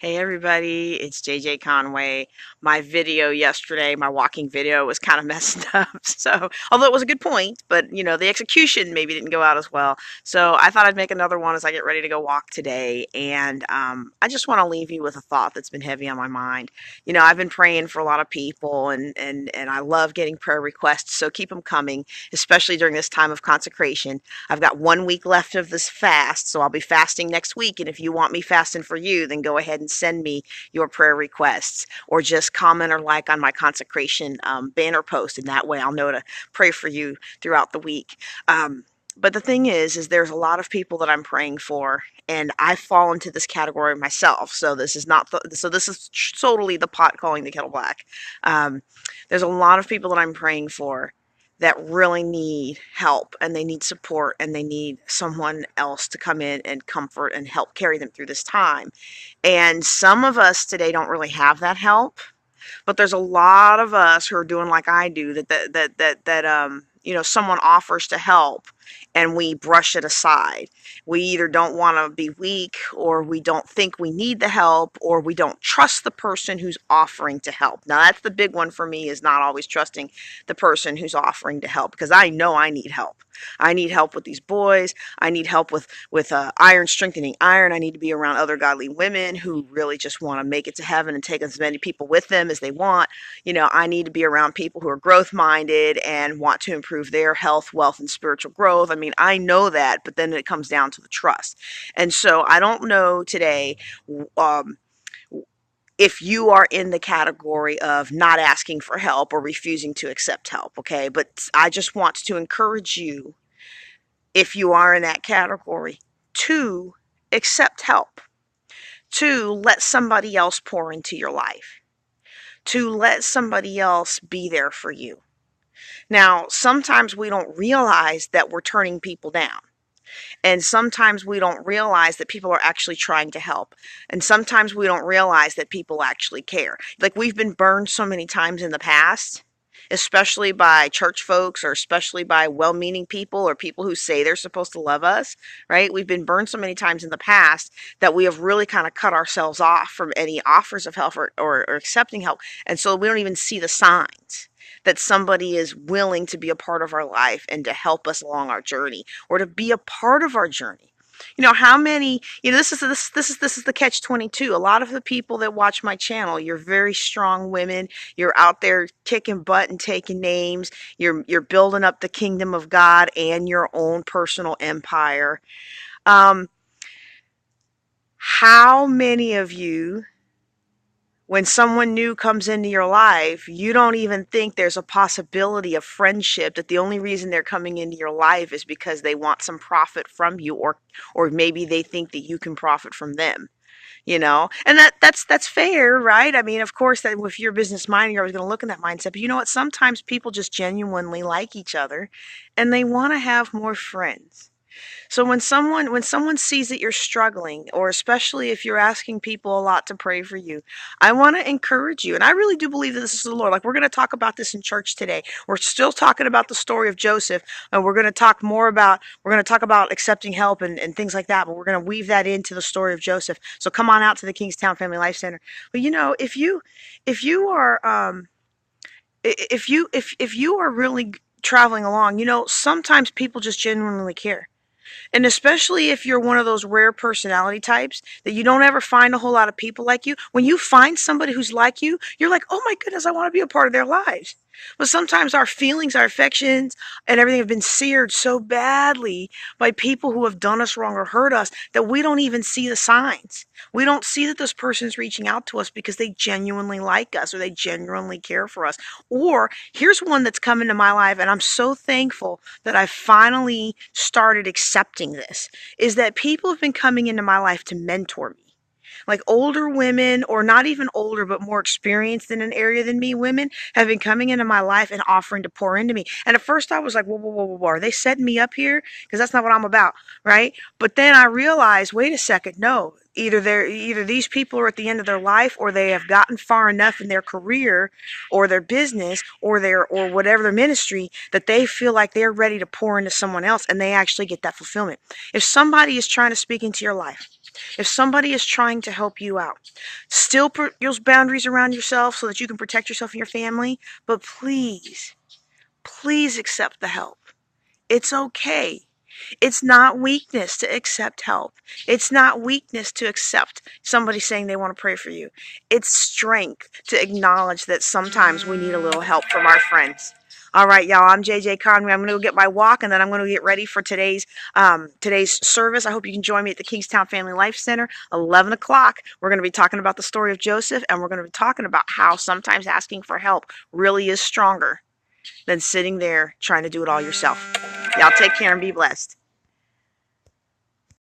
Hey everybody, it's JJ Conway. My video yesterday, my walking video was kind of messed up. So, although it was a good point, but the execution maybe didn't go out as well. So, I thought I'd make another one as I get ready to go walk today. And I just want to leave you with a thought that's been heavy on my mind. I've been praying for a lot of people and I love getting prayer requests. So, keep them coming, especially during this time of consecration. I've got 1 week left of this fast, so I'll be fasting next week. And if you want me fasting for you, then go ahead and send me your prayer requests or just comment or like on my consecration banner post, and that way I'll know to pray for you throughout the week. But the thing is there's a lot of people that I'm praying for, and I fall into this category myself. So this is not this is totally the pot calling the kettle black. There's a lot of people that I'm praying for that really need help, and they need support, and they need someone else to come in and comfort and help carry them through this time. And some of us today don't really have that help, but there's a lot of us who are doing like I do, that someone offers to help and we brush it aside. We either don't want to be weak, or we don't think we need the help, or we don't trust the person who's offering to help. Now that's the big one for me, is not always trusting the person who's offering to help, because I know I need help. I need help with these boys. I need help with iron strengthening iron. I need to be around other godly women who really just want to make it to heaven and take as many people with them as they want. I need to be around people who are growth minded and want to improve their health, wealth, and spiritual growth. I mean, I know that, but then it comes down to the trust. And so I don't know today if you are in the category of not asking for help or refusing to accept help, okay? But I just want to encourage you, if you are in that category, to accept help, to let somebody else pour into your life, to let somebody else be there for you. Now, sometimes we don't realize that we're turning people down. And sometimes we don't realize that people are actually trying to help. And sometimes we don't realize that people actually care. Like, we've been burned so many times in the past, especially by church folks, or especially by well-meaning people, or people who say they're supposed to love us, right? We've been burned so many times in the past that we have really kind of cut ourselves off from any offers of help, or accepting help. And so we don't even see the signs that somebody is willing to be a part of our life and to help us along our journey, or to be a part of our journey. How many, this is the catch 22. A lot of the people that watch my channel, you're very strong women. You're out there kicking butt and taking names. You're building up the kingdom of God and your own personal empire. How many of you, when someone new comes into your life, you don't even think there's a possibility of friendship, that the only reason they're coming into your life is because they want some profit from you, or maybe they think that you can profit from them, and that's fair, right? I mean, of course, that if you're business minded, you're always going to look in that mindset. But you know what? Sometimes people just genuinely like each other, and they want to have more friends. So when someone sees that you're struggling, or especially if you're asking people a lot to pray for you, I want to encourage you. And I really do believe that this is the Lord. Like, we're going to talk about this in church today. We're still talking about the story of Joseph, and we're going to talk about accepting help and things like that, but we're going to weave that into the story of Joseph. So come on out to the Kingstown Family Life Center. But if you are if you are really traveling along, sometimes people just genuinely care. And especially if you're one of those rare personality types that you don't ever find a whole lot of people like you, when you find somebody who's like you, you're like, oh my goodness, I want to be a part of their lives. But sometimes our feelings, our affections, and everything have been seared so badly by people who have done us wrong or hurt us that we don't even see the signs. We don't see that this person's reaching out to us because they genuinely like us, or they genuinely care for us. Or here's one that's come into my life, and I'm so thankful that I finally started accepting this, is that people have been coming into my life to mentor me. Like, older women, or not even older, but more experienced in an area than me, women have been coming into my life and offering to pour into me. And at first I was like, whoa, whoa, whoa, whoa, whoa, are they setting me up here? Because that's not what I'm about, right? But then I realized, wait a second, no. Either these people are at the end of their life, or they have gotten far enough in their career or their business or whatever their ministry, that they feel like they're ready to pour into someone else, and they actually get that fulfillment. If somebody is trying to speak into your life, If somebody is trying to help you out, still put those boundaries around yourself so that you can protect yourself and your family, but please, please accept the help. It's okay. It's not weakness to accept help. It's not weakness to accept somebody saying they want to pray for you. It's strength to acknowledge that sometimes we need a little help from our friends. All right, y'all, I'm JJ Conway. I'm going to go get my walk, and then I'm going to get ready for today's service. I hope you can join me at the Kingstown Family Life Center, 11 o'clock. We're going to be talking about the story of Joseph, and we're going to be talking about how sometimes asking for help really is stronger than sitting there trying to do it all yourself. Y'all take care and be blessed.